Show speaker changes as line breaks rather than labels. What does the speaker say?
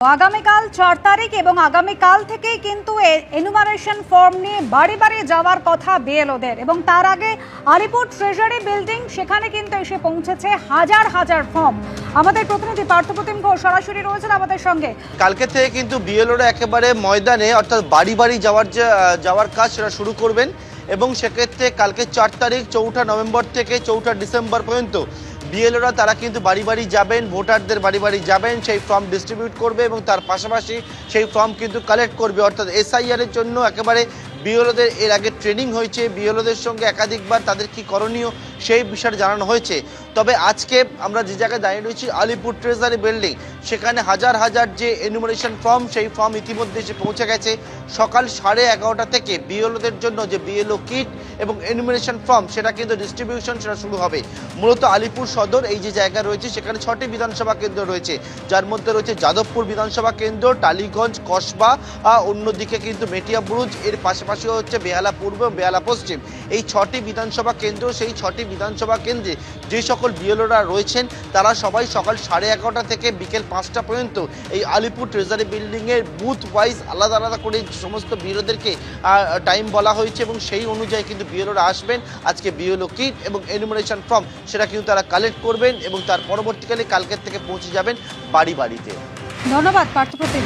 আগামীকাল 4 তারিখ এবং আগামীকাল থেকেই কিন্তু এনুমারেশন ফর্ম নিয়ে বাড়ি বাড়ি যাওয়ার কথা বিএলওদের এবং তার আগে আলিপুর ট্রেজারি বিল্ডিং সেখানে কিন্তু এসে পৌঁছেছে হাজার হাজার ফর্ম। আমাদের প্রতিনিধি পার্থপ্রতিম ঘোষ সরাসরি রয়েছেন আমাদের সঙ্গে।
কালকে থেকে কিন্তু বিএলওরা একেবারে ময়দানে অর্থাৎ বাড়ি বাড়ি যাওয়ার কাজ সেটা শুরু করবেন এবং সেক্ষেত্রে কালকে 4 তারিখ 4 নভেম্বর থেকে 4 ডিসেম্বর পর্যন্ত বিএলওরা তারা কিন্তু বাড়ি বাড়ি যাবেন, ভোটারদের বাড়ি বাড়ি যাবেন, সেই ফর্ম ডিস্ট্রিবিউট করবে এবং তার পাশাপাশি সেই ফর্ম কিন্তু কালেক্ট করবে। অর্থাৎ এসআইআর এর জন্য একেবারে বিএলওদের এর আগে ট্রেনিং হয়েছে, বিএলওদের সঙ্গে একাধিকবার তাদের কি করণীয় সেই বিষয়ে জানানো হয়েছে। তবে আজকে আমরা যে জায়গায় দাঁড়িয়ে রয়েছি আলিপুর ট্রেজারি বিল্ডিং, সেখানে হাজার হাজার যে এনুমারেশন ফর্ম সেই ফর্ম ইতিমধ্যে এসে পৌঁছে গেছে। সকাল 11:30 থেকে বিএলওদের জন্য যে বিএলও কিট এবং এনুমারেশন ফর্ম সেটা কিন্তু ডিস্ট্রিবিউশন সেটা শুরু হবে। মূলত আলিপুর সদর এই যে জায়গা রয়েছে সেখানে 6টি বিধানসভা কেন্দ্র রয়েছে, যার মধ্যে রয়েছে যাদবপুর বিধানসভা কেন্দ্র, টালিগঞ্জ, কসবা, অন্যদিকে কিন্তু মেটিয়াবুরুজ, এর পাশাপাশি হচ্ছে বেহালা পূর্ব, বেহালা পশ্চিম। এই 6টি বিধানসভা কেন্দ্র, সেই 6টি বিধানসভা কেন্দ্রে যে সকল বিএলওরা রয়েছেন তারা সবাই সকাল 11:30 থেকে বিকেল 5টা পর্যন্ত এই আলিপুর ট্রেজারি বিল্ডিংয়ের বুথ ওয়াইজ আলাদা আলাদা করে সমস্ত বিএলওদেরকে টাইম বলা হয়েছে এবং সেই অনুযায়ী কিন্তু বিএলওরা আসবেন। আজকে বিএলও কিট এবং এনুমারেশন ফর্ম সেটা কিন্তু তারা কালেক্ট করবেন এবং তার পরবর্তীকালে কালকের থেকে পৌঁছে যাবেন বাড়ি বাড়িতে।
ধন্যবাদ পার্থপ্রতিম।